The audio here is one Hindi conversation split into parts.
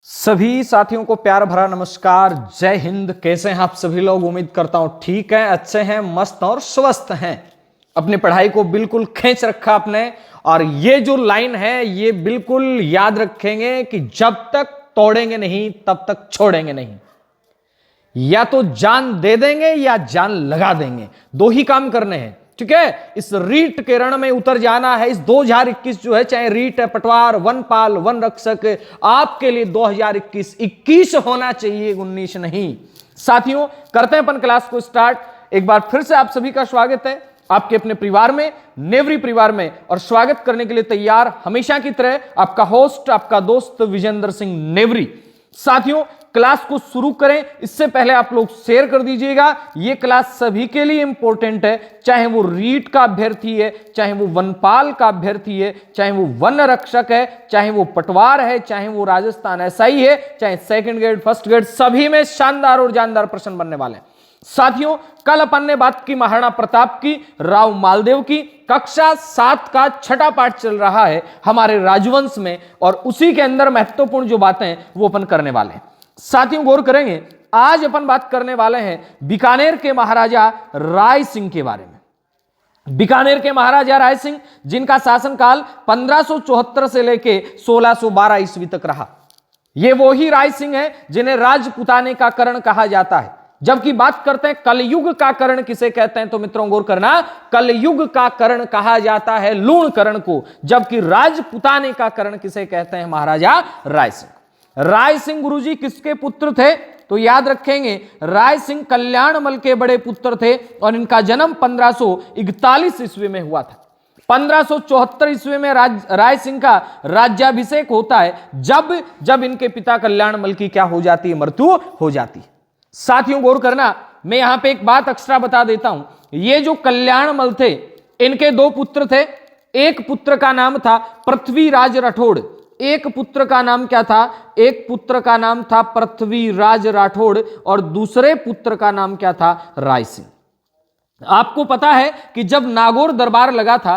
सभी साथियों को प्यार भरा नमस्कार। जय हिंद। कैसे हैं आप सभी लोग? उम्मीद करता हूं ठीक हैं, अच्छे हैं, मस्त और स्वस्थ हैं। अपनी पढ़ाई को बिल्कुल खींच रखा आपने। और ये जो लाइन है ये बिल्कुल याद रखेंगे कि जब तक तोड़ेंगे नहीं तब तक छोड़ेंगे नहीं। या तो जान दे देंगे या जान लगा देंगे, दो ही काम करने हैं। ठीक है, इस रीट के रण में उतर जाना है। इस 2021 जो है, चाहे रीट है, पटवार, वनपाल, वन रक्षक, आपके लिए 2021 21 होना चाहिए, 19 नहीं। साथियों, करते हैं अपन क्लास को स्टार्ट। एक बार फिर से आप सभी का स्वागत है आपके अपने परिवार में, नेवरी परिवार में। और स्वागत करने के लिए तैयार हमेशा की तरह आपका होस्ट, आपका दोस्त विजेंद्र सिंह नेवरी। साथियों, क्लास को शुरू करें इससे पहले आप लोग शेयर कर दीजिएगा। यह क्लास सभी के लिए इंपॉर्टेंट है, चाहे वो रीट का अभ्यर्थी है, चाहे वो वनपाल का अभ्यर्थी है, चाहे वो वन रक्षक है, चाहे वो पटवार है, चाहे वो राजस्थान एसआई है, चाहे सेकंड ग्रेड, फर्स्ट ग्रेड, सभी में शानदार और जानदार प्रश्न बनने वाले हैं। साथियों, कल अपन ने बात की महाराणा प्रताप की, राव मालदेव की। कक्षा 7 का छठा पाठ चल रहा है हमारे राजवंश में, और उसी के अंदर महत्वपूर्ण जो बातें हैं वो अपन करने वाले हैं। साथियों, गौर करेंगे, आज अपन बात करने वाले हैं बीकानेर के महाराजा राय सिंह के बारे में। बीकानेर के महाराजा राय सिंह, जिनका शासनकाल 1574 से लेके 1612 ईस्वी तक रहा। ये वो ही राय सिंह है जिन्हें राजपुताने का कर्ण कहा जाता है। जबकि बात करते हैं कलयुग का कर्ण किसे कहते हैं, तो मित्रों गौर करना, कलयुग का कर्ण कहा जाता है लूण कर्ण को। जबकि राजपुताने का कर्ण किसे कहते हैं? महाराजा राय सिंह। राय सिंह गुरुजी किसके पुत्र थे? तो याद रखेंगे, राय सिंह कल्याणमल के बड़े पुत्र थे और इनका जन्म 1541 ईस्वी में हुआ था। 1574 ईस्वी में राय सिंह का राज्याभिषेक होता है, जब इनके पिता कल्याणमल की क्या हो जाती है? मृत्यु हो जाती है। साथियों, गौर करना, मैं यहां पे एक बात एक्स्ट्रा बता देता हूं। ये जो कल्याणमल थे, इनके दो पुत्र थे। एक पुत्र का नाम था पृथ्वीराज राठौड़। एक पुत्र का नाम क्या था? एक पुत्र का नाम था पृथ्वीराज राठौड़ और दूसरे पुत्र का नाम क्या था? राय सिंह। आपको पता है कि जब नागौर दरबार लगा था,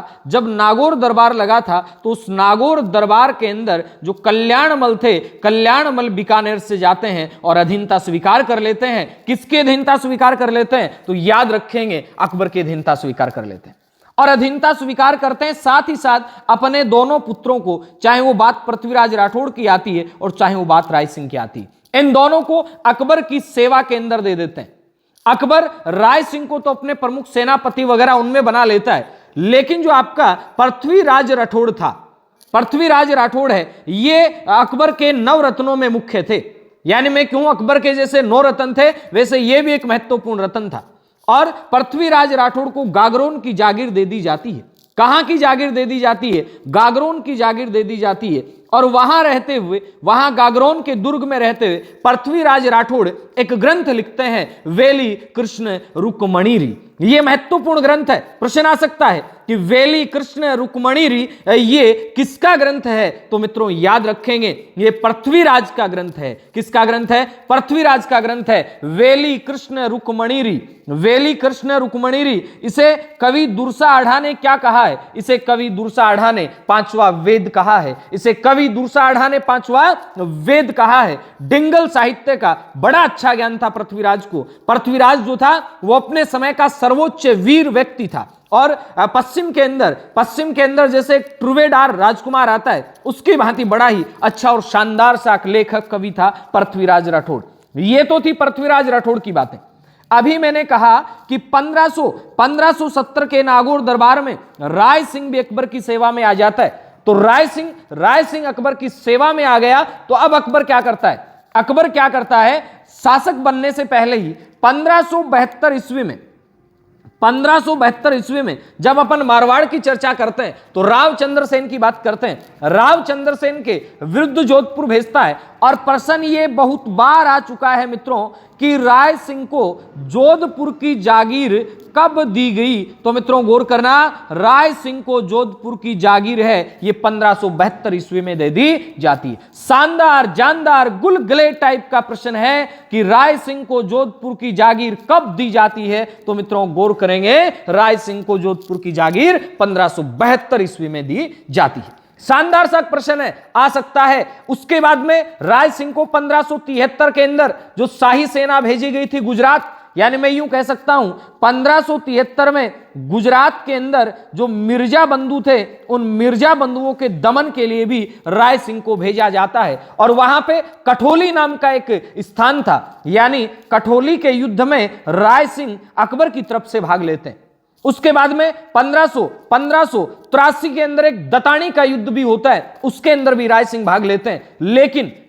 तो उस नागौर दरबार के अंदर जो कल्याणमल थे, कल्याणमल बीकानेर से जाते हैं और अधीनता स्वीकार कर लेते हैं। किसकी अधीनता स्वीकार कर लेते हैं? तो याद रखेंगे, अकबर की अधीनता स्वीकार कर लेते हैं। और अधीनता स्वीकार करते हैं, साथ ही साथ अपने दोनों पुत्रों को, चाहे वो बात पृथ्वीराज राठौड़ की आती है और चाहे वो बात राय सिंह की आती है, इन दोनों को अकबर की सेवा के अंदर दे देते हैं। अकबर राय सिंह को तो अपने प्रमुख सेनापति वगैरह उनमें बना लेता है, लेकिन जो आपका पृथ्वीराज राठौड़ था, पृथ्वीराज राठौड़ है, ये अकबर के नवरत्नों में मुख्य थे। यानी मैं कहूं, अकबर के जैसे 9 रत्न थे, वैसे ये भी एक महत्वपूर्ण रत्न था। और पृथ्वीराज राठौड़ को गागरोन की जागीर दे दी जाती है। कहां की जागीर दे दी जाती है? गागरोन की जागीर दे दी जाती है। और वहां रहते हुए, वहां गागरोन के दुर्ग में रहते हुए पृथ्वीराज राठौड़ एक ग्रंथ लिखते हैं, वेली कृष्ण रुक्मणीरी। यह महत्वपूर्ण ग्रंथ है। प्रश्न आ सकता है कि वेली कृष्ण रुक्मणीरी ये किसका ग्रंथ है? तो मित्रों याद रखेंगे, ये पृथ्वीराज का ग्रंथ है। किसका ग्रंथ है? पृथ्वीराज का ग्रंथ है, वेली कृष्ण रुक्मणीरी। वेली कृष्ण रुक्मणीरी, इसे कवि दुर्सा आढ़ा ने क्या कहा है? इसे कवि दुर्सा आढ़ा ने 5वां वेद कहा है। इसे कवि दुर्सा आढ़ा ने 5वां वेद कहा है। डिंगल साहित्य का बड़ा अच्छा ज्ञान था पृथ्वीराज को। पृथ्वीराज जो था वो अपने समय का सर्वोच्च वीर व्यक्ति था। और पश्चिम के अंदर जैसे ट्रुवेडार राजकुमार आता है, उसकी भांति बड़ा ही अच्छा और शानदार सा लेखक कवि था पृथ्वीराज राठौड़। ये तो थी पृथ्वीराज राठौड़ की बातें। अभी मैंने कहा कि 1570 के नागौर दरबार में राय सिंह भी अकबर की सेवा में आ जाता है। तो राय सिंह अकबर की सेवा में आ गया। तो अब अकबर क्या करता है? अकबर क्या करता है? शासक बनने से पहले ही 1572 ईस्वी में जब अपन मारवाड़ की चर्चा करते हैं तो रावचंद्र सेन की बात करते हैं। रावचंद्र सेन के विरुद्ध जोधपुर भेजता है। और प्रश्न ये बहुत बार आ चुका है मित्रों कि राय सिंह को जोधपुर की जागीर कब दी गई? तो मित्रों गौर करना, राय सिंह को जोधपुर की जागीर है ये 1572 ईस्वी में दे दी जाती है। शानदार, जानदार, गुलगुले टाइप का प्रश्न है कि राय सिंह को जोधपुर की जागीर कब दी जाती है? तो मित्रों गौर करेंगे, राय सिंह को जोधपुर की जागीर 1572 ईस्वी में दी जाती है। शानदार सा प्रश्न है, आ सकता है। उसके बाद में राय सिंह को 1573 के अंदर जो शाही सेना भेजी गई थी गुजरात, यानी मैं यूं कह सकता हूं 1573 में गुजरात के अंदर जो मिर्जा बंधु थे, उन मिर्जा बंधुओं के दमन के लिए भी राय सिंह को भेजा जाता है। और वहां पे कठोली नाम का एक स्थान था, यानी कठोली के युद्ध में राय सिंह अकबर की तरफ से भाग लेते हैं। उसके बाद में 1583 के अंदर एक दतानी का युद्ध भी होता है, उसके अंदर भी राय सिंह भाग लेते हैं।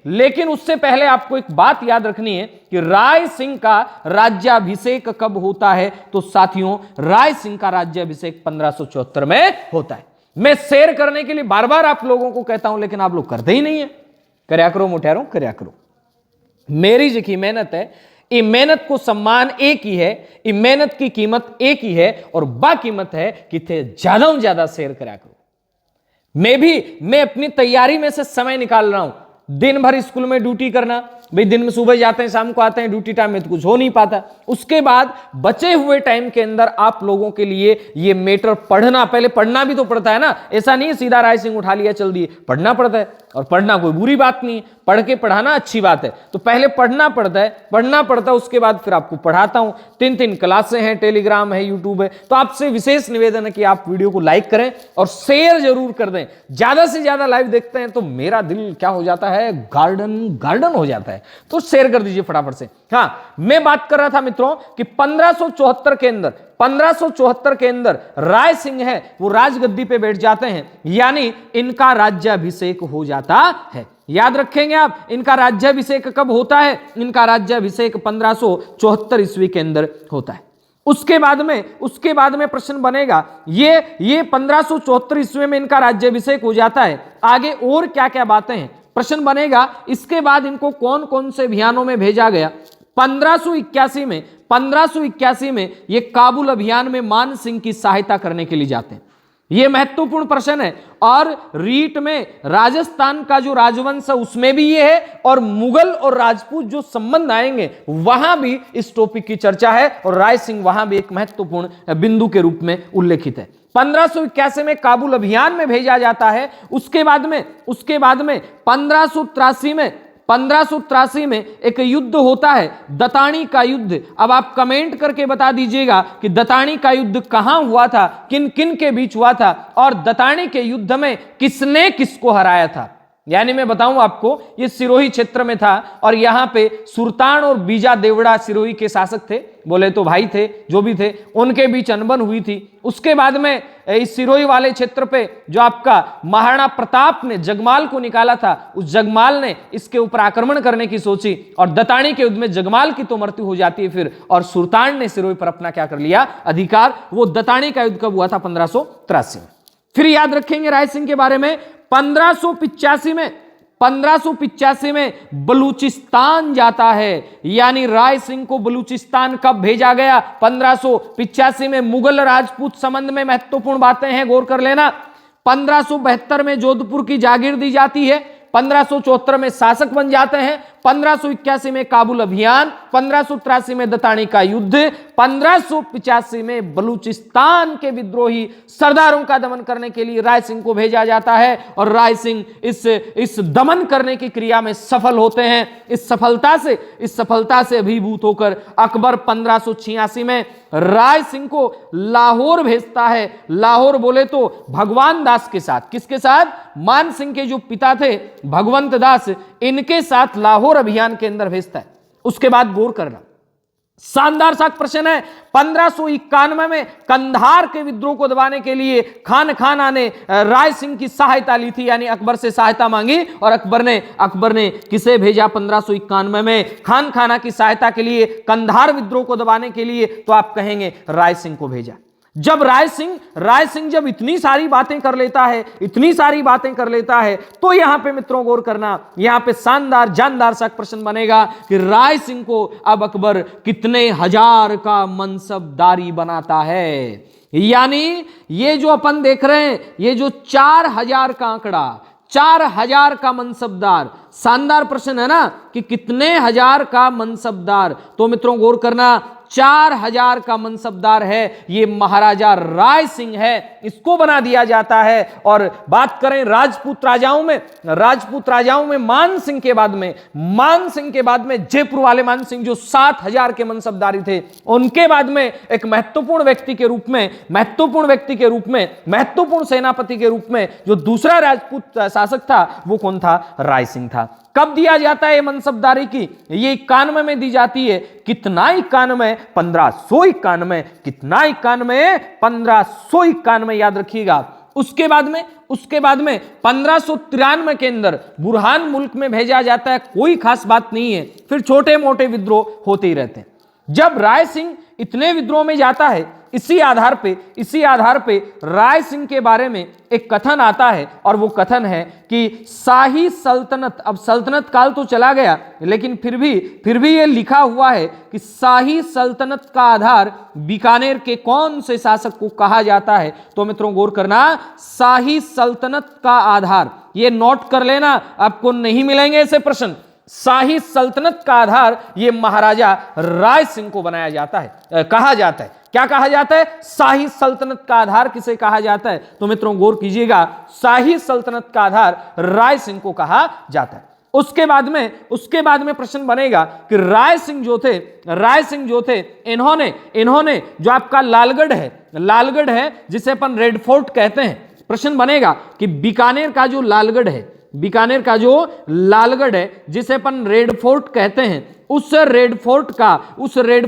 लेकिन उससे पहले आपको एक बात याद रखनी है कि राय सिंह का राज्याभिषेक कब होता है। तो साथियों, राय सिंह का राज्याभिषेक 1574 में होता है। मैं शेयर करने के लिए बार बार आप लोगों को कहता हूं, लेकिन आप लोग करते ही नहीं है। करया करो मुठियारों, करया करो। मेरी जिकी मेहनत है, ये मेहनत को सम्मान एक ही है, ये मेहनत की कीमत एक ही है, और बा कीमत है कि थे ज्यादा से ज्यादा शेयर करा करो। मैं अपनी तैयारी में से समय निकाल रहा हूं। दिन भर स्कूल में ड्यूटी करना, भाई दिन में सुबह जाते हैं शाम को आते हैं, ड्यूटी टाइम में तो कुछ हो नहीं पाता। उसके बाद बचे हुए टाइम के अंदर आप लोगों के लिए ये मैटर पढ़ना, पहले पढ़ना भी तो पड़ता है ना। ऐसा नहीं है सीधा राय सिंह उठा लिया चल दिए, पढ़ना पड़ता है। और पढ़ना कोई बुरी बात नहीं है, पढ़ के पढ़ाना अच्छी बात है। तो पहले पढ़ना पड़ता है, उसके बाद फिर आपको पढ़ाता हूं। 3 क्लासें हैं, टेलीग्राम है, यूट्यूब है। तो आपसे विशेष निवेदन है कि आप वीडियो को लाइक करें और शेयर जरूर कर दें। ज्यादा से ज्यादा लाइव देखते हैं तो मेरा दिल क्या हो जाता है, गार्डन हो जाता है। तो शेयर कर दीजिए फटाफट से। हाँ, मैं बात कर रहा था मित्रों कि 1574 के अंदर राय सिंह है वो राजगद्दी पे बैठ जाते हैं, यानी इनका राज्याभिषेक हो जाता है। याद रखेंगे आप, इनका राज्याभिषेक कब होता है? इनका राज्याभिषेक 1574 ईस्वी के अंदर होता है। उसके बाद में प्रश्न बनेगा, ये 1574 ईस्वी में इनका राज्याभिषेक हो जाता है, आगे और क्या क्या बातें हैं प्रश्न बनेगा। इसके बाद इनको कौन कौन से अभियानों में भेजा गया? 1581 में ये काबुल अभियान में मान सिंह की सहायता करने के लिए जाते हैं। यह महत्वपूर्ण प्रश्न है। और रीट में राजस्थान का जो राजवंश है उसमें भी ये है, और मुगल और राजपूत जो संबंध आएंगे वहां भी इस टॉपिक की चर्चा है, और राय सिंह वहां भी एक महत्वपूर्ण बिंदु के रूप में उल्लेखित है। 1581 में काबुल अभियान में भेजा जाता है। उसके बाद में 1583 में एक युद्ध होता है, दतानी का युद्ध। अब आप कमेंट करके बता दीजिएगा कि दतानी का युद्ध कहां हुआ था, किन किन के बीच हुआ था, और दतानी के युद्ध में किसने किसको हराया था। यानी मैं बताऊं आपको, ये सिरोही क्षेत्र में था, और यहां पे सुल्तान और बीजा देवड़ा सिरोही के शासक थे, बोले तो भाई थे, जो भी थे, उनके बीच अनबन हुई थी। उसके बाद में इस सिरोही वाले क्षेत्र पे जो आपका महाराणा प्रताप ने जगमाल को निकाला था, उस जगमाल ने इसके ऊपर आक्रमण करने की सोची, और दतानी के युद्ध में जगमाल की तो मृत्यु हो जाती है फिर, और सुल्तान ने सिरोही पर अपना क्या कर लिया, अधिकार। वो दतानी का युद्ध कब हुआ था? 1583 में। फिर याद रखेंगे राय सिंह के बारे में, 1585 में बलूचिस्तान जाता है, यानी राय सिंह को बलूचिस्तान कब भेजा गया? 1585 में। मुगल राजपूत संबंध में महत्वपूर्ण बातें हैं, गौर कर लेना। 1572 में जोधपुर की जागीर दी जाती है, 1574 में शासक बन जाते हैं, 1581 में काबुल अभियान, 1583 में दतानी का युद्ध, 1585 में बलूचिस्तान के विद्रोही सरदारों का दमन करने के लिए राय सिंह को भेजा जाता है, और राय सिंह इस दमन करने की क्रिया में सफल होते हैं। इस सफलता से अभिभूत होकर अकबर 1586 में राय सिंह को लाहौर भेजता है। लाहौर बोले तो भगवान दास के साथ, किसके साथ? मान सिंह के जो पिता थे भगवंत दास, इनके साथ लाहौर अभियान के अंदर भेजता है। उसके बाद गौर करना, शानदार सा प्रश्न है। 1591 में कंधार के विद्रोह को दबाने के लिए खान खाना ने राय सिंह की सहायता ली थी, यानी अकबर से सहायता मांगी, और अकबर ने किसे भेजा 1591 में? खान खाना की सहायता के लिए, कंधार विद्रोह को दबाने के लिए। तो आप कहेंगे राय सिंह को भेजा। जब राय सिंह जब इतनी सारी बातें कर लेता है, तो यहां पे मित्रों गौर करना, यहां पे शानदार जानदार सा प्रश्न बनेगा कि राय सिंह को अब अकबर कितने हजार का मनसबदारी बनाता है। यानी ये जो अपन देख रहे हैं, ये जो 4000 का आंकड़ा, 4000 का मनसबदार, शानदार प्रश्न है ना कि कितने हजार का मनसबदार। तो मित्रों गौर करना, 4000 का मनसबदार है ये महाराजा राय सिंह है, इसको बना दिया जाता है। और बात करें राजपूत राजाओं में मान सिंह के बाद में जयपुर वाले मान सिंह जो 7000 के मनसबदारी थे, उनके बाद में एक महत्वपूर्ण व्यक्ति के रूप में, महत्वपूर्ण सेनापति के रूप में जो दूसरा राजपूत शासक था वो कौन था? राय सिंह था। कब दिया जाता है ये मनसबदारी की? ये 91 में दी जाती है। कितना 91? 1591। कितना 91? 1591, याद रखिएगा। उसके बाद में 1593 के अंदर बुरहान मुल्क में भेजा जाता है। कोई खास बात नहीं है, फिर छोटे मोटे विद्रोह होते ही रहते हैं। जब राय सिंह इतने विद्रोह में जाता है, इसी आधार पे राय सिंह के बारे में एक कथन आता है, और वो कथन है कि शाही सल्तनत, अब सल्तनत काल तो चला गया, लेकिन फिर भी ये लिखा हुआ है कि शाही सल्तनत का आधार बीकानेर के कौन से शासक को कहा जाता है? तो मित्रों गौर करना, शाही सल्तनत का आधार, ये नोट कर लेना, आपको नहीं मिलेंगे ऐसे प्रश्न। शाही सल्तनत का आधार ये महाराजा राय सिंह को बनाया जाता है, कहा जाता है। क्या कहा जाता है? शाही सल्तनत का आधार किसे कहा जाता है? तो मित्रों गौर कीजिएगा, शाही सल्तनत का आधार राय सिंह को कहा जाता है। उसके बाद में प्रश्न बनेगा कि राय सिंह जो थे इन्होंने जो आपका लालगढ़ है जिसे अपन रेड फोर्ट कहते हैं, प्रश्न बनेगा कि बीकानेर का जो लालगढ़ है जिसे अपन रेड फोर्ट कहते हैं, उस रेड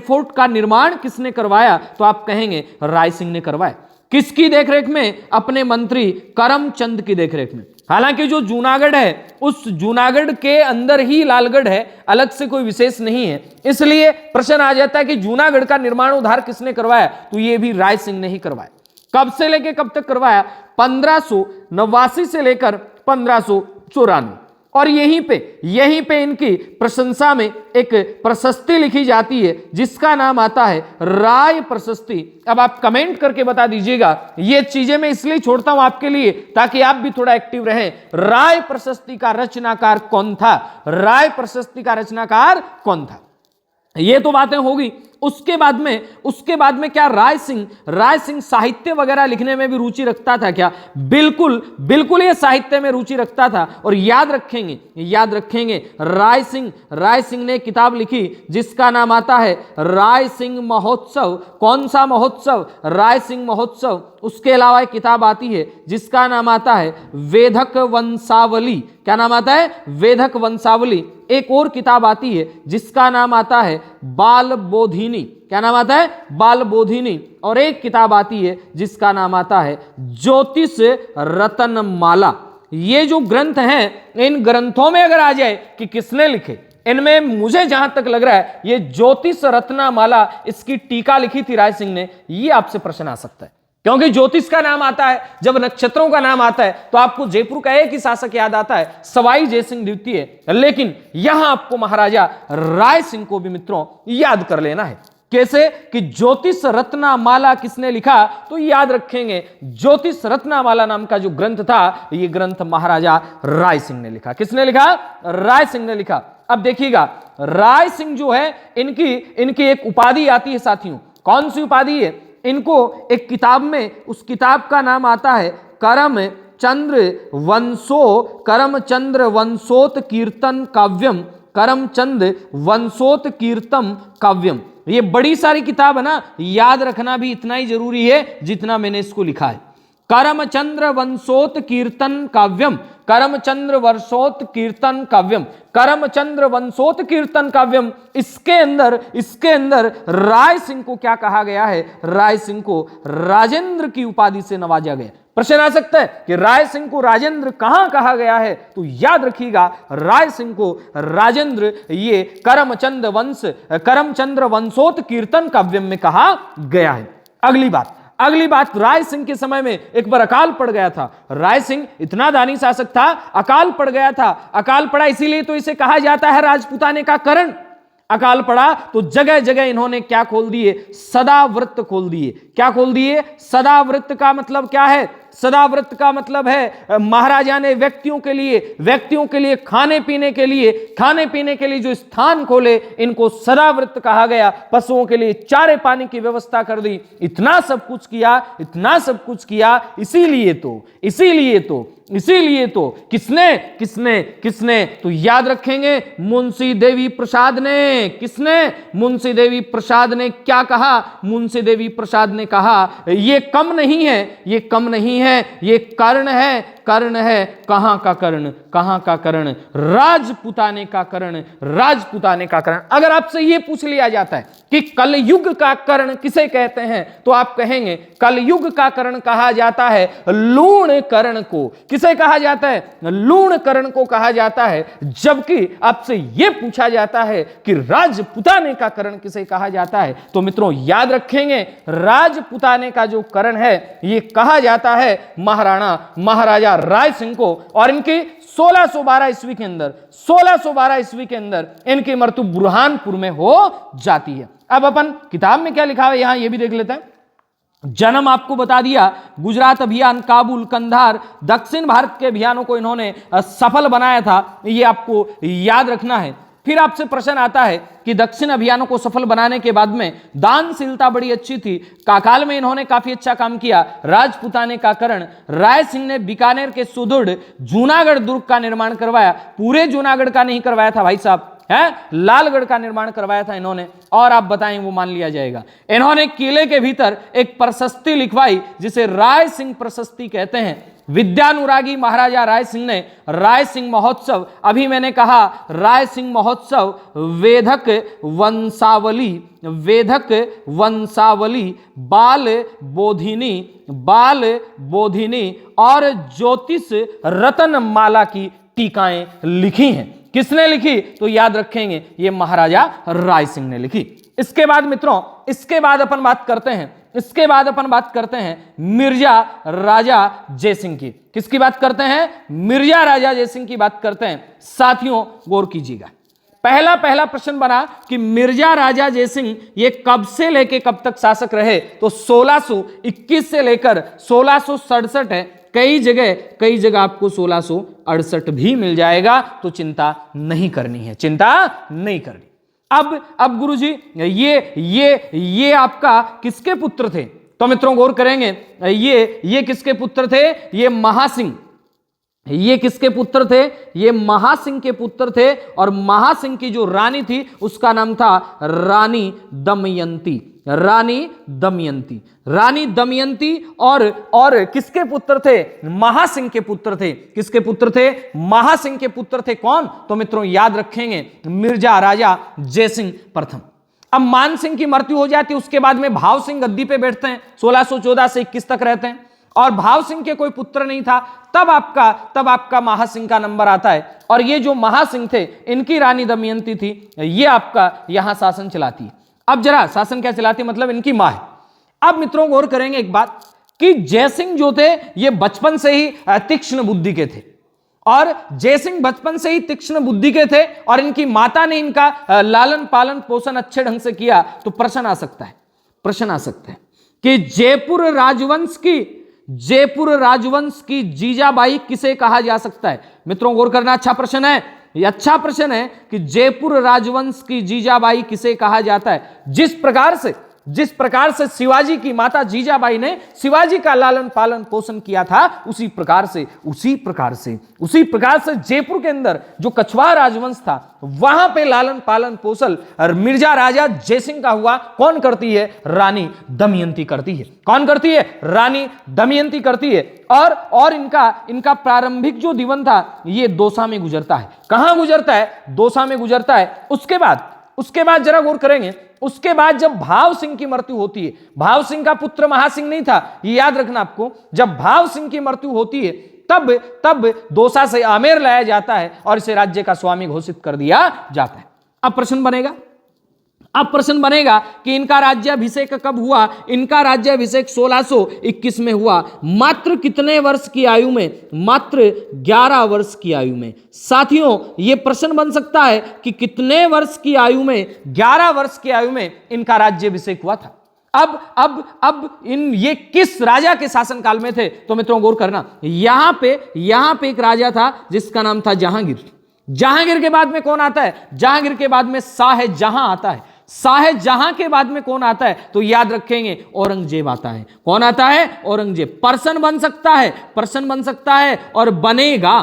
फोर्ट का निर्माण किसने करवाया? तो आप कहेंगे राय सिंह ने करवाया। किसकी देखरेख में? अपने मंत्री करमचंद की देखरेख में। हालांकि जो जूनागढ़ है, उस जूनागढ़ के अंदर ही लालगढ़ है, अलग से कोई विशेष नहीं है, इसलिए प्रश्न आ जाता है कि जूनागढ़ का निर्माण उद्धार किसने करवाया? तो ये भी राय सिंह ने ही करवाया। कब से लेकर कब तक करवाया? 1589 से लेकर 1594। और यहीं पे इनकी प्रशंसा में एक प्रशस्ति लिखी जाती है जिसका नाम आता है राय प्रशस्ति। अब आप कमेंट करके बता दीजिएगा, ये चीजें मैं इसलिए छोड़ता हूं आपके लिए ताकि आप भी थोड़ा एक्टिव रहें। राय प्रशस्ति का रचनाकार कौन था? राय प्रशस्ति का रचनाकार कौन था? ये तो बातें होगी। उसके बाद में क्या राय सिंह साहित्य वगैरह लिखने में भी रुचि रखता था क्या? बिल्कुल ये साहित्य में रुचि रखता था। और याद रखेंगे राय सिंह ने किताब लिखी जिसका नाम आता है राय सिंह महोत्सव। कौन सा महोत्सव? राय सिंह महोत्सव। उसके अलावा एक किताब आती है जिसका नाम आता है वेधक वंशावली। क्या नाम आता है? वेधक वंशावली। एक और किताब आती है जिसका नाम आता है बाल बोधिनी। क्या नाम आता है? बाल बोधिनी। और एक किताब आती है जिसका नाम आता है ज्योतिष रत्नमाला। ये जो ग्रंथ हैं, इन ग्रंथों में अगर आ जाए कि किसने लिखे, इनमें मुझे जहां तक लग रहा है ये ज्योतिष रत्नमाला, इसकी टीका लिखी थी राय सिंह ने। ये आपसे प्रश्न आ सकता है, क्योंकि ज्योतिष का नाम आता है, जब नक्षत्रों का नाम आता है तो आपको जयपुर का एक ही शासक याद आता है, सवाई जयसिंह द्वितीय। लेकिन यहां आपको महाराजा राय सिंह को भी मित्रों याद कर लेना है। कैसे? कि ज्योतिष रत्नमाला किसने लिखा? तो याद रखेंगे ज्योतिष रत्नमाला नाम का जो ग्रंथ था, ये ग्रंथ महाराजा राय सिंह ने लिखा। किसने लिखा? राय सिंह ने लिखा। अब देखिएगा, राय सिंह जो है, इनकी एक उपाधि आती है साथियों। कौन सी उपाधि है? इनको एक किताब में, उस किताब का नाम आता है करमचंद्र वंशोत कीर्तन काव्यम। करमचंद वंशोत कीर्तन काव्यम। ये बड़ी सारी किताब है ना, याद रखना भी इतना ही जरूरी है जितना मैंने इसको लिखा है। करमचंद्र वंशोत कीर्तन काव्यम। करमचंद्र वर्षोत कीर्तन काव्यम। करमचंद्र वंशोत कीर्तन काव्यम। इसके अंदर राय सिंह को क्या कहा गया है? राय सिंह को राजेंद्र की उपाधि से नवाजा गया। प्रश्न आ सकता है कि राय सिंह को राजेंद्र कहां कहा गया है? तो याद रखिएगा, राय सिंह को राजेंद्र ये करमचंद्र वंशोत कीर्तन काव्यम में कहा गया है। अगली बात, राय सिंह के समय में एक बार अकाल पड़ गया था। राय सिंह इतना दानी शासक था, अकाल पड़ गया था। अकाल पड़ा इसीलिए तो इसे कहा जाता है राजपूताने का करण। अकाल पड़ा तो जगह जगह इन्होंने क्या खोल दिए, सदाव्रत खोल दिए। क्या खोल दिए? सदाव्रत का मतलब क्या है? सदाव्रत का मतलब है महाराजा ने व्यक्तियों के लिए खाने पीने के लिए जो स्थान खोले, इनको सदाव्रत कहा गया। पशुओं के लिए चारे पानी की व्यवस्था कर दी। इतना सब कुछ किया, इसीलिए तो किसने तो याद रखेंगे, मुंशी देवी प्रसाद ने। किसने? मुंशी देवी प्रसाद ने क्या कहा? मुंशी देवी प्रसाद ने कहा ये कम नहीं है, ये कर्ण है। कहां का कर्ण? राजपुताने का कर्ण। अगर आपसे ये पूछ लिया जाता है कि कलयुग का कर्ण किसे कहते हैं, तो आप कहेंगे कलयुग का कर्ण कहा जाता है लूण कर्ण को। किसे कहा जाता है? लूण कर्ण को कहा जाता है। जबकि आपसे यह पूछा जाता है कि राजपुताने का कर्ण किसे कहा जाता है, तो मित्रों याद रखेंगे राजपुताने का जो कर्ण है यह कहा जाता है महाराजा राय सिंह को। और इनकी 1612 ईस्वी के अंदर इनकी मृत्यु बुरहानपुर में हो जाती है। अब अपन किताब में क्या लिखा है यहां यह भी देख लेते हैं। जन्म आपको बता दिया, गुजरात अभियान, काबुल, कंधार, दक्षिण भारत के अभियानों को इन्होंने सफल बनाया था, यह आपको याद रखना है। फिर आपसे प्रश्न आता है कि दक्षिण अभियानों को सफल बनाने के बाद में दानशीलता बड़ी अच्छी थी, काकाल में इन्होंने काफी अच्छा काम किया। राजपुताने का कर्ण राय सिंह ने बीकानेर के सुदृढ़ जूनागढ़ दुर्ग का निर्माण करवाया। पूरे जूनागढ़ का नहीं करवाया था भाई साहब, है लालगढ़ का निर्माण करवाया था इन्होंने। और आप बताएं वो मान लिया जाएगा। इन्होंने किले के भीतर एक प्रशस्ति लिखवाई जिसे राय सिंह प्रशस्ति कहते हैं। विद्यानुरागी महाराजा राय सिंह ने राय सिंह महोत्सव, अभी मैंने कहा राय सिंह महोत्सव, वेदक वंशावली, बाल बोधिनी और ज्योतिष रतन माला की टीकाएं लिखी हैं। किसने लिखी? तो याद रखेंगे ये महाराजा राय सिंह ने लिखी। इसके बाद मित्रों, इसके बाद अपन बात करते हैं मिर्जा राजा जयसिंह की। किसकी बात करते हैं? मिर्जा राजा जयसिंह की बात करते हैं। साथियों गौर कीजिएगा, पहला प्रश्न बना कि मिर्जा राजा जयसिंह ये कब से लेकर कब तक शासक रहे, तो 1621 से लेकर 1667 है। कई जगह आपको 1668 भी मिल जाएगा, तो चिंता नहीं करनी है। अब गुरुजी ये आपका किसके पुत्र थे? तो मित्रों गौर करेंगे, ये किसके पुत्र थे? ये महासिंह। ये किसके पुत्र थे? ये महासिंह के पुत्र थे। और महासिंह की जो रानी थी उसका नाम था रानी दमयंती। और किसके पुत्र थे? महासिंह के पुत्र थे। किसके पुत्र थे? महासिंह के पुत्र थे। कौन? तो मित्रों याद रखेंगे मिर्जा राजा जयसिंह प्रथम। अब मानसिंह की मृत्यु हो जाती है, उसके बाद में भाव सिंह गद्दी पे बैठते हैं, 1614 से 21 तक रहते हैं। और भाव सिंह के कोई पुत्र नहीं था, तब आपका महासिंह का नंबर आता है। और ये जो महासिंह थे इनकी रानी दमयंती थी, ये आपका यहां शासन चलाती है। अब जरा शासन क्या चलाती है, मतलब इनकी मां है। अब मित्रों गौर करेंगे एक बात कि जयसिंह जो थे ये बचपन से ही तीक्ष्ण बुद्धि के थे। और जयसिंह बचपन से ही तीक्ष्ण बुद्धि के थे और इनकी माता ने इनका लालन पालन पोषण अच्छे ढंग से किया। तो प्रश्न आ सकता है कि जयपुर राजवंश की जीजाबाई किसे कहा जा सकता है? मित्रों गौर करना, अच्छा प्रश्न है। यह अच्छा प्रश्न है कि जयपुर राजवंश की जीजाबाई किसे कहा जाता है? जिस प्रकार से शिवाजी की माता जीजाबाई ने शिवाजी का लालन पालन पोषण किया था, उसी प्रकार से जयपुर के अंदर जो कछवाहा राजवंश था वहां पे लालन पालन पोषण और मिर्जा राजा जयसिंह का हुआ। कौन करती है? रानी दमयंती करती है। कौन करती है? रानी दमयंती करती है। और इनका प्रारंभिक जो जीवन था ये दौसा में गुजरता है। कहां गुजरता है? दौसा में गुजरता है। उसके बाद जरा गौर करेंगे, उसके बाद जब भाव सिंह की मृत्यु होती है, भाव सिंह का पुत्र महासिंह नहीं था, ये याद रखना आपको। जब भाव सिंह की मृत्यु होती है तब दौसा से आमेर लाया जाता है और इसे राज्य का स्वामी घोषित कर दिया जाता है। अब प्रश्न बनेगा, अब प्रश्न बनेगा कि इनका राज्याभिषेक कब हुआ। इनका राज्याभिषेक 1621 में हुआ। मात्र कितने वर्ष की आयु में? मात्र 11 वर्ष की आयु में। साथियों, यह प्रश्न बन सकता है कि कितने वर्ष की आयु में? 11 वर्ष की आयु में इनका राज्याभिषेक हुआ था। अब ये किस राजा के शासनकाल में थे? तो मित्रों गौर करना, यहां पे एक राजा था जिसका नाम था जहांगीर। जहांगीर के बाद में कौन आता है? जहांगीर के बाद में शाहजहां आता है। शाहजहां के बाद में कौन आता है? तो याद रखेंगे औरंगजेब आता है। कौन आता है? औरंगजेब। प्रश्न बन सकता है और बनेगा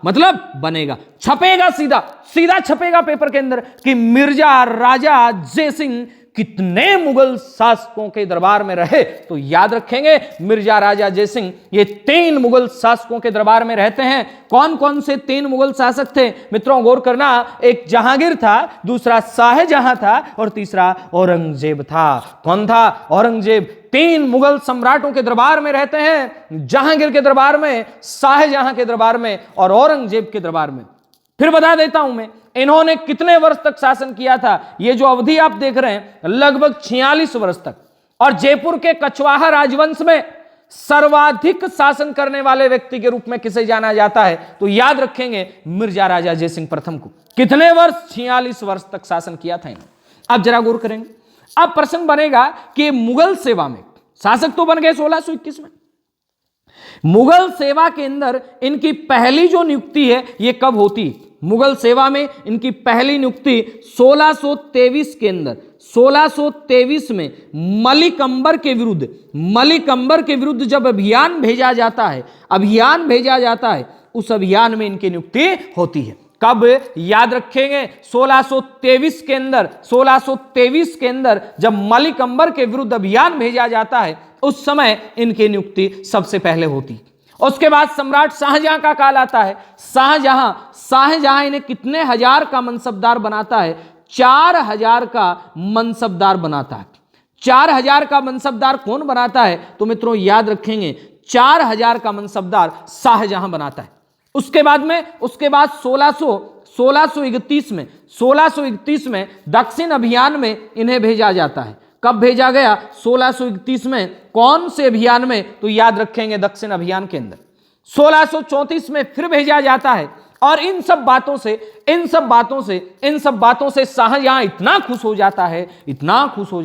मतलब बनेगा, छपेगा, सीधा छपेगा पेपर के अंदर कि मिर्जा राजा जयसिंह कितने मुगल शासकों के दरबार में रहे। तो याद रखेंगे मिर्जा राजा जयसिंह ये 3 मुगल शासकों के दरबार में रहते हैं। कौन कौन से 3 मुगल शासक थे? मित्रों गौर करना, एक जहांगीर था, दूसरा शाहजहां था और तीसरा औरंगजेब था। कौन था? औरंगजेब। 3 मुगल सम्राटों के दरबार में रहते हैं, जहांगीर के दरबार में, शाहजहां के दरबार में और औरंगजेब के दरबार में। फिर बता देता हूं मैं, इन्होंने कितने वर्ष तक शासन किया था। ये जो अवधि आप देख रहे हैं लगभग 46 वर्ष तक। और जयपुर के कछवाहा राजवंश में सर्वाधिक शासन करने वाले व्यक्ति के रूप में किसे जाना जाता है? तो याद रखेंगे मिर्जा राजा जयसिंह प्रथम को। कितने वर्ष? 46 वर्ष तक शासन किया था इन्होंने। अब जरा गौर करेंगे। अब प्रश्न बनेगा कि मुगल सेवा में शासक तो बन गए 1621 में, मुगल सेवा के अंदर इनकी पहली जो नियुक्ति है ये कब होती? मुगल सेवा में इनकी पहली नियुक्ति 1623 के अंदर, 1623 में मलिक अंबर के विरुद्ध जब अभियान भेजा जाता है, उस अभियान में इनकी नियुक्ति होती है। कब? याद रखेंगे 1623 के अंदर जब मलिक अंबर के विरुद्ध अभियान भेजा जाता है, उस समय इनकी नियुक्ति सबसे पहले होती। उसके बाद सम्राट शाहजहां का काल आता है। शाहजहां इन्हें कितने हजार का मनसबदार बनाता है? 4000 का मनसबदार बनाता है। 4000 का मनसबदार कौन बनाता है? तो मित्रों याद रखेंगे 4000 का मनसबदार शाहजहां बनाता है। उसके बाद 1631 में दक्षिण अभियान में इन्हें भेजा जाता है। कब भेजा गया? 1631 में। कौन से अभियान में? तो याद रखेंगे दक्षिण अभियान के अंदर। 1634 में फिर भेजा जाता है। और इन सब बातों से शाहजहां इतना खुश हो जाता है, कितना खुश हो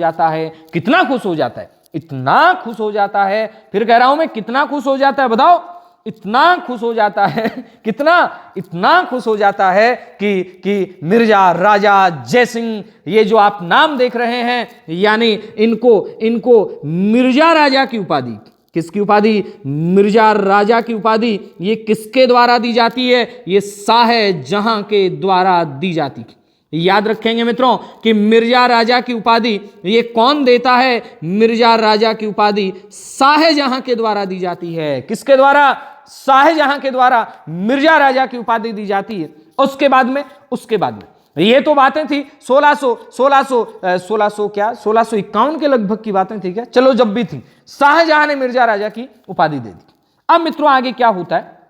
जाता है। फिर कह रहा हूं मैं, कितना खुश हो जाता है? बताओ। इतना खुश हो जाता है, इतना खुश हो जाता है कि मिर्जा राजा जयसिंह, ये जो आप नाम देख रहे हैं, यानी इनको मिर्जा राजा की उपाधि, किसकी उपाधि? मिर्जा राजा की उपाधि ये किसके द्वारा दी जाती है? ये शाहजहां के द्वारा दी जाती है। याद रखेंगे मित्रों कि मिर्जा राजा की उपाधि ये कौन देता है? मिर्जा राजा की उपाधि शाहजहां के द्वारा दी जाती है। किसके द्वारा? शाहजहां के द्वारा मिर्जा राजा की उपाधि दी जाती है। उसके बाद में ये तो बातें थी 1651 के लगभग की बातें थी क्या? चलो, जब भी थी, शाहजहां ने मिर्जा राजा की उपाधि दे दी। अब मित्रों आगे क्या होता है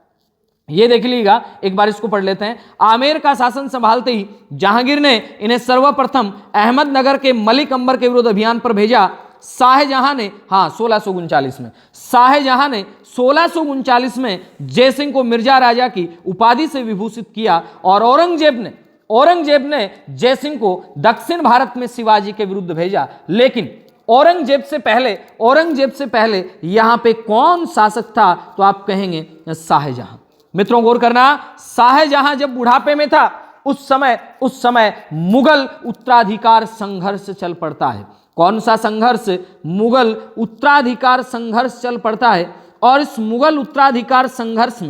ये देख लीजिएगा, एक बार इसको पढ़ लेते हैं। आमेर का शासन संभालते ही जहांगीर ने इन्हें सर्वप्रथम अहमदनगर के मलिक अंबर के विरुद्ध अभियान पर भेजा। शाहजहां ने 1639 में, शाहजहां ने 1639 में जयसिंह को मिर्जा राजा की उपाधि से विभूषित किया। और औरंगजेब ने जयसिंह को दक्षिण भारत में शिवाजी के विरुद्ध भेजा। लेकिन औरंगजेब से पहले यहां पे कौन शासक था? तो आप कहेंगे शाहजहां। मित्रों गौर करना, शाहजहां जब बुढ़ापे में था उस समय मुगल उत्तराधिकार संघर्ष चल पड़ता है। कौन सा संघर्ष? मुगल उत्तराधिकार संघर्ष चल पड़ता है। और इस मुगल उत्तराधिकार संघर्ष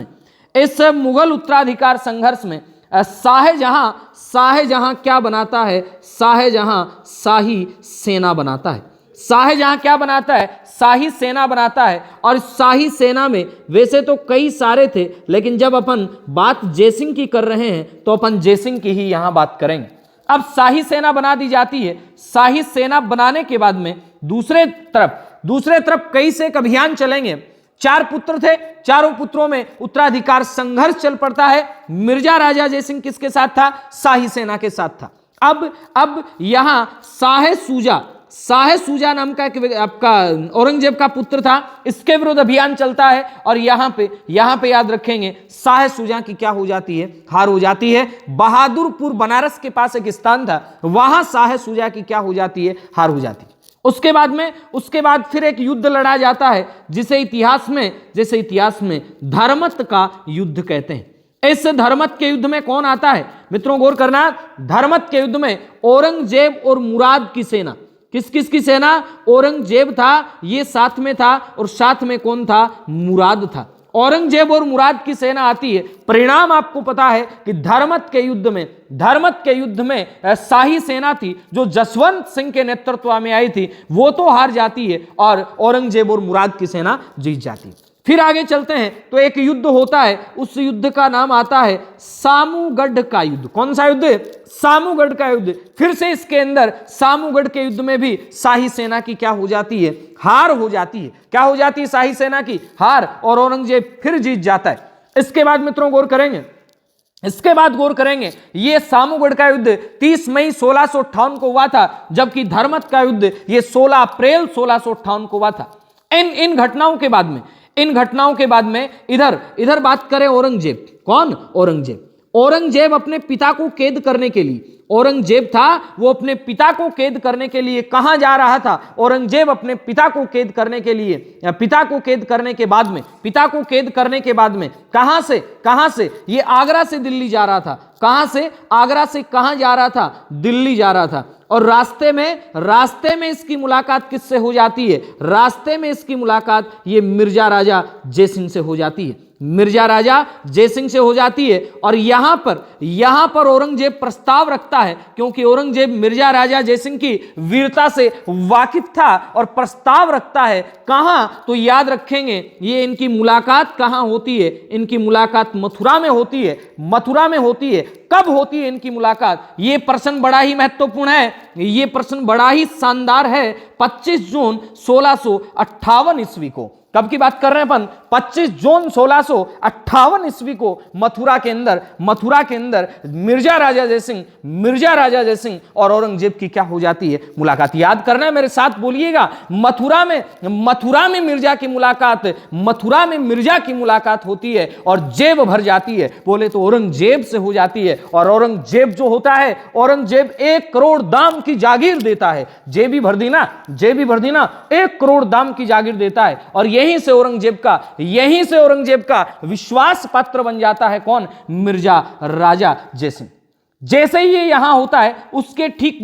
में शाहजहां क्या बनाता है? शाहजहां शाही सेना बनाता है। शाहजहां क्या बनाता है? शाही सेना बनाता है। और शाही सेना में वैसे तो कई सारे थे, लेकिन जब अपन बात जयसिंह की कर रहे हैं तो अपन जयसिंह की ही यहां बात करेंगे। अब शाही सेना बना दी जाती है। शाही सेना बनाने के बाद में दूसरे तरफ कई से एक अभियान चलेंगे। 4 पुत्र थे, चारों पुत्रों में उत्तराधिकार संघर्ष चल पड़ता है। मिर्जा राजा जयसिंह किसके साथ था? शाही सेना के साथ था। अब यहां शाह सूजा नाम का एक आपका औरंगजेब का पुत्र था, इसके विरुद्ध अभियान चलता है और यहां पे याद रखेंगे शाह सूजा की क्या हो जाती है, हार हो जाती है। बहादुरपुर बनारस के पास एक स्थान था, वहां शाह सूजा की क्या हो जाती है, हार हो जाती है। उसके बाद फिर एक युद्ध लड़ा जाता है जिसे इतिहास में धर्मत का युद्ध कहते हैं। इस धर्मत के युद्ध में कौन आता है मित्रों, गौर करना, धर्मत के युद्ध में औरंगजेब और मुराद की सेना, किस की सेना, औरंगजेब था, ये साथ में था और साथ में कौन था, मुराद था। औरंगजेब और मुराद की सेना आती है। परिणाम आपको पता है कि धर्मत के युद्ध में शाही सेना थी जो जसवंत सिंह के नेतृत्व में आई थी, वो तो हार जाती है और औरंगजेब और मुराद की सेना जीत जाती है। फिर आगे चलते हैं तो एक युद्ध होता है, उस युद्ध का नाम आता है सामूगढ़ का युद्ध। कौन सा युद्ध, सामूगढ़ का युद्ध। फिर से इसके अंदर सामूगढ़ के युद्ध में भी शाही सेना की क्या हो जाती है, हार हो जाती है। क्या हो जाती है, शाही सेना की हार, और औरंगजेब फिर जीत जाता है। इसके बाद मित्रों गौर करेंगे, ये सामूगढ़ का युद्ध 30 मई 1658 को हुआ था, जबकि धर्मत का युद्ध ये 16 अप्रैल 1658 को हुआ था। इन घटनाओं के बाद में इधर बात करें औरंगजेब। कौन, औरंगजेब अपने पिता को कैद करने के लिए, औरंगजेब था वो अपने पिता को कैद करने के लिए कहां जा रहा था, औरंगजेब अपने पिता को कैद करने के लिए, पिता को कैद करने के बाद में कहां से ये आगरा से दिल्ली जा रहा था। कहां से, आगरा से कहां जा रहा था, दिल्ली जा रहा था। और रास्ते में इसकी मुलाकात किससे हो जाती है, रास्ते में इसकी मुलाकात ये मिर्जा राजा जयसिंह से हो जाती है, और यहां पर औरंगजेब प्रस्ताव रखता है, क्योंकि औरंगजेब मिर्जा राजा जयसिंह की वीरता से वाकिफ था और प्रस्ताव रखता है। कहां, तो याद रखेंगे ये इनकी मुलाकात कहां होती है, इनकी मुलाकात मथुरा में होती है। कब होती है इनकी मुलाकात, ये प्रश्न बड़ा ही महत्वपूर्ण है, ये प्रश्न बड़ा ही शानदार है। 25 जून 1658 ईस्वी को, कब की बात कर रहे हैं अपन, 25 जून 1658 ईस्वी को मथुरा के अंदर मिर्जा राजा जयसिंह और औरंगजेब की क्या हो जाती है, मुलाकात। याद करना है, मेरे साथ बोलिएगा, मथुरा में मिर्जा की मुलाकात होती है और जेब भर जाती है, बोले तो औरंगजेब से हो जाती है। और औरंगजेब जो होता है, औरंगजेब 1 करोड़ दाम की जागीर देता है। जेबी भर दी ना, 1 करोड़ दाम की जागीर देता है। और यहीं से औरंगजेब का विश्वास पात्र बन जाता है। कौन, मिर्जा राजा जयसिंह। जैसे ही ये यहां होता है, उसके ठीक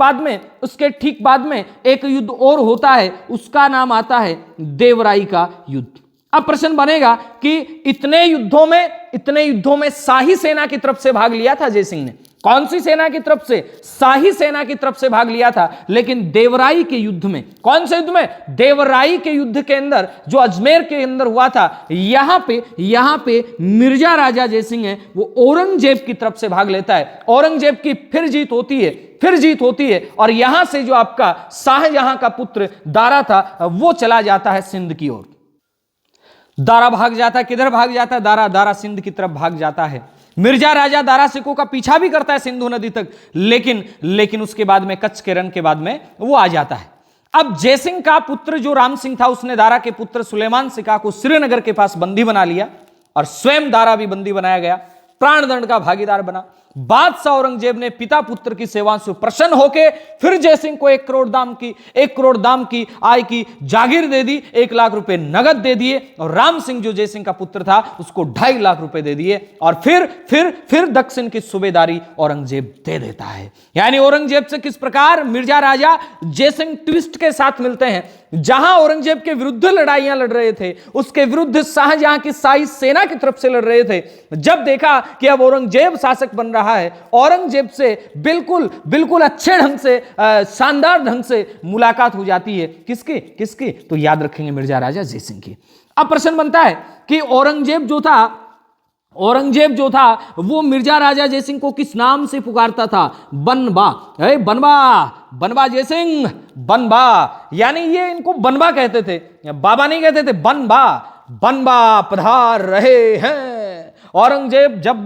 बाद में एक युद्ध और होता है, उसका नाम आता है देवराई का युद्ध। अब प्रश्न बनेगा कि इतने युद्धों में शाही सेना की तरफ से भाग लिया था जयसिंह ने। कौन सी सेना की तरफ से, शाही सेना की तरफ से भाग लिया था, लेकिन देवराई के युद्ध में, कौन से युद्ध में, देवराई के युद्ध के अंदर जो अजमेर के अंदर हुआ था, यहां पे मिर्जा राजा जयसिंह है वो औरंगजेब की तरफ से भाग लेता है। औरंगजेब की फिर जीत होती है और यहां से जो आपका शाहजहां का पुत्र दारा था वो चला जाता है सिंध की ओर। दारा भाग जाता है, किधर भाग जाता है, दारा सिंध की तरफ भाग जाता है। मिर्जा राजा दारा सिखों का पीछा भी करता है सिंधु नदी तक, लेकिन उसके बाद में कच्छ के रण के बाद में वो आ जाता है। अब जयसिंह का पुत्र जो राम सिंह था, उसने दारा के पुत्र सुलेमान सिका को श्रीनगर के पास बंदी बना लिया और स्वयं दारा भी बंदी बनाया गया, प्राणदंड का भागीदार बना। बादशाह औरंगजेब ने पिता पुत्र की सेवा से प्रसन्न होकर फिर जयसिंह को 1 करोड़ दाम की आय की जागीर दे दी, 1 लाख रुपए नगद दे दिए, और राम सिंह जो जयसिंह का पुत्र था उसको 2.5 लाख रुपए दे दिए, और फिर दक्षिण की सूबेदारी औरंगजेब दे देता है। यानी औरंगजेब से किस प्रकार मिर्जा राजा जयसिंह ट्विस्ट के साथ मिलते हैं। जहां औरंगजेब के विरुद्ध लड़ाइयां लड़ रहे थे, उसके विरुद्ध शाहजहां की शाही सेना की तरफ से लड़ रहे थे। जब देखा कि अब औरंगजेब शासक बन रहा है, औरंगजेब से बिल्कुल अच्छे ढंग से, शानदार ढंग से मुलाकात हो जाती है। किसकी, तो याद रखेंगे मिर्जा राजा जयसिंह की। अब प्रश्न बनता है कि औरंगजेब जो था वो मिर्जा राजा जयसिंह को किस नाम से पुकारता था, बनबा जयसिंह, बनबा, यानी ये इनको बनबा कहते थे, बाबा नहीं कहते थे, बनबा पधार रहे हैं। औरंगजेब जब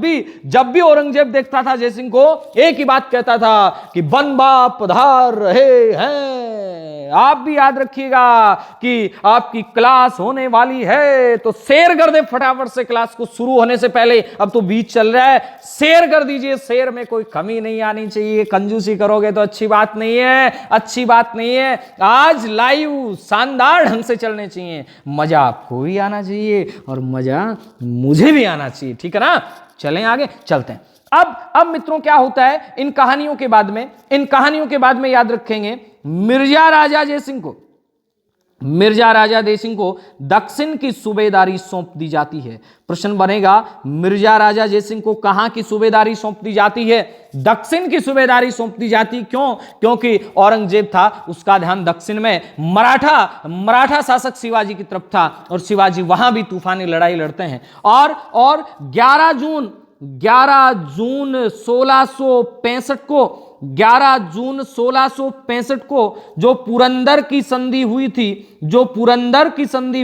भी औरंगजेब देखता था जयसिंह को, एक ही बात कहता था कि बनबा पधार रहे हैं। आप भी याद रखिएगा कि आपकी क्लास होने वाली है, तो शेयर कर दे फटाफट से क्लास को शुरू होने से पहले। अब तो बीच चल रहा है, शेयर कर दीजिए। शेयर में कोई कमी नहीं आनी चाहिए। कंजूसी करोगे तो अच्छी बात नहीं है, अच्छी बात नहीं है। आज लाइव शानदार ढंग से चलने चाहिए। मजा आपको भी आना चाहिए और मजा मुझे भी आना चाहिए, ठीक है ना। चलें आगे, चलते हैं। अब मित्रों क्या होता है इन कहानियों के बाद में याद रखेंगे मिर्जा राजा जयसिंह को दक्षिण की सूबेदारी सौंप दी जाती है। प्रश्न बनेगा मिर्जा राजा जयसिंह को कहां की सूबेदारी सौंप दी जाती है? दक्षिण की सूबेदारी सौंप दी जाती। क्यों? क्योंकि औरंगजेब था, उसका ध्यान दक्षिण में मराठा शासक शिवाजी की तरफ था और शिवाजी वहां भी तूफानी लड़ाई लड़ते हैं। और 11 जून 1665 को जो पुरंदर की संधि हुई थी, पुरंदर की संधि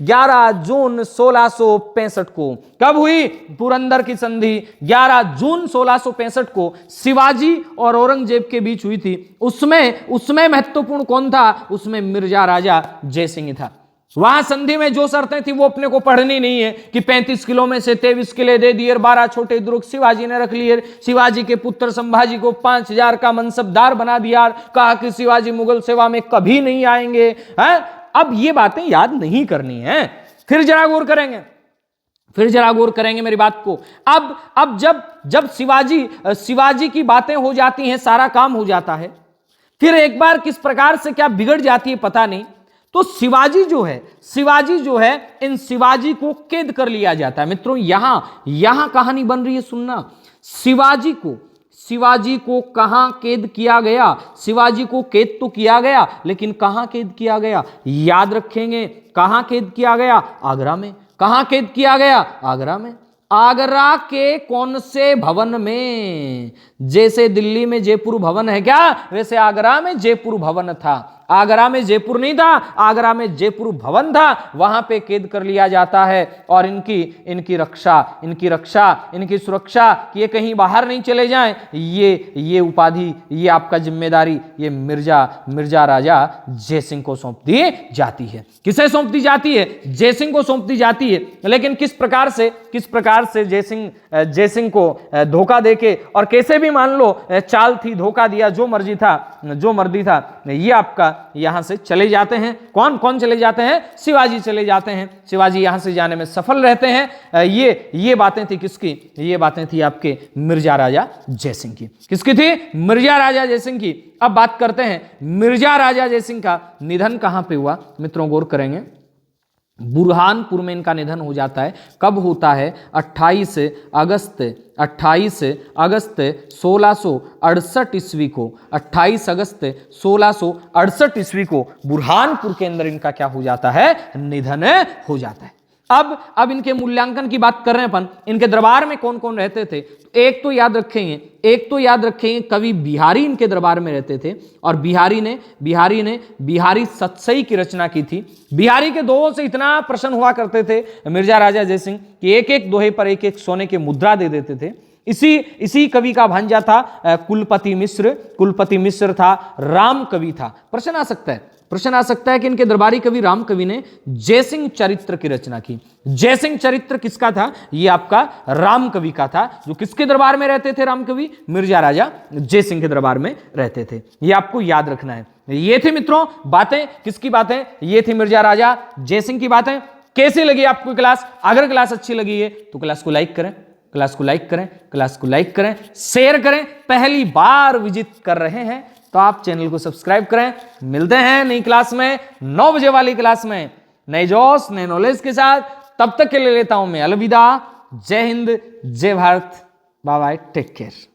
11 जून 1665 को कब हुई? पुरंदर की संधि 11 जून 1665 को शिवाजी और औरंगजेब के बीच हुई थी। उसमें महत्वपूर्ण कौन था? उसमें मिर्जा राजा जयसिंह था। वहां संधि में जो शर्तें थी वो अपने को पढ़नी नहीं है कि 35 किलो में से 23 किले दे दिए, 12 छोटे दुर्ग शिवाजी ने रख लिए, शिवाजी के पुत्र संभाजी को 5000 का मनसबदार बना दिया, कहा कि शिवाजी मुगल सेवा में कभी नहीं आएंगे। अब ये बातें याद नहीं करनी है, फिर जरा गौर करेंगे मेरी बात को। अब जब शिवाजी की बातें हो जाती हैं, सारा काम हो जाता है, फिर एक बार किस प्रकार से क्या बिगड़ जाती है पता नहीं। तो शिवाजी जो है इन शिवाजी को कैद कर लिया जाता है। मित्रों यहां कहानी बन रही है, सुनना। शिवाजी को कहां कैद किया गया? शिवाजी को कैद तो किया गया, लेकिन कहां कैद किया गया? याद रखेंगे, कहां कैद किया गया? आगरा में। कहां कैद किया गया? आगरा में। आगरा के कौन से भवन में? जैसे दिल्ली में जयपुर भवन है क्या, वैसे आगरा में जयपुर भवन था। आगरा में जयपुर नहीं था, आगरा में जयपुर भवन था। वहां पे कैद कर लिया जाता है और इनकी सुरक्षा कि ये कहीं बाहर नहीं चले जाएं, ये उपाधि, ये आपका जिम्मेदारी ये मिर्जा राजा जयसिंह को सौंप दी जाती है। किसे सौंप दी जाती है? जयसिंह को सौंप दी जाती है। लेकिन किस प्रकार से जयसिंह को धोखा देके, और कैसे भी मान लो चाल थी, धोखा दिया, जो मर्जी था, ये आपका यहां से चले जाते हैं। कौन चले जाते हैं? शिवाजी चले जाते हैं। शिवाजी यहां से जाने में सफल रहते हैं। ये बातें थी किसकी? ये बातें थी आपके मिर्जा राजा जयसिंह की। किसकी थी? मिर्जा राजा जयसिंह की। अब बात करते हैं मिर्जा राजा जयसिंह का निधन कहां पे हुआ। मित्रों गौर करेंगे, बुरहानपुर में इनका निधन हो जाता है। कब होता है? 28 अगस्त 1668 ईस्वी को, 28 अगस्त 1668 ईस्वी को बुरहानपुर के अंदर इनका क्या हो जाता है? निधन हो जाता है। अब इनके मूल्यांकन की बात कर रहे हैं अपन। इनके दरबार में कौन कौन रहते थे? एक तो याद रखेंगे कवि बिहारी इनके दरबार में रहते थे, और बिहारी सतसई की रचना की थी। बिहारी के दोहों से इतना प्रसन्न हुआ करते थे मिर्जा राजा जयसिंह कि एक दोहे पर एक सोने के मुद्रा दे देते थे। इसी कवि का भांजा था कुलपति मिश्र था, राम कवि था। प्रश्न आ सकता है कि इनके दरबारी कवि राम कवि ने जयसिंह चरित्र की रचना की। जयसिंह चरित्र किसका था? ये आपका राम कवि का था। जो किसके दरबार में रहते थे राम कवि? मिर्जा राजा जयसिंह के दरबार में रहते थे। ये आपको याद रखना है। ये थी मित्रों बातें। किसकी बातें? ये थी मिर्जा राजा जयसिंह की बातें। कैसी लगी आपको क्लास? अगर क्लास अच्छी लगी है तो क्लास को लाइक करें, शेयर करें। पहली बार विजिट कर रहे हैं तो आप चैनल को सब्सक्राइब करें। मिलते हैं नई क्लास में, 9 बजे वाली क्लास में, नए जोश नए नॉलेज के साथ। तब तक के लिए लेता हूं मैं अलविदा। जय हिंद, जय Bharat, bye bye, take care.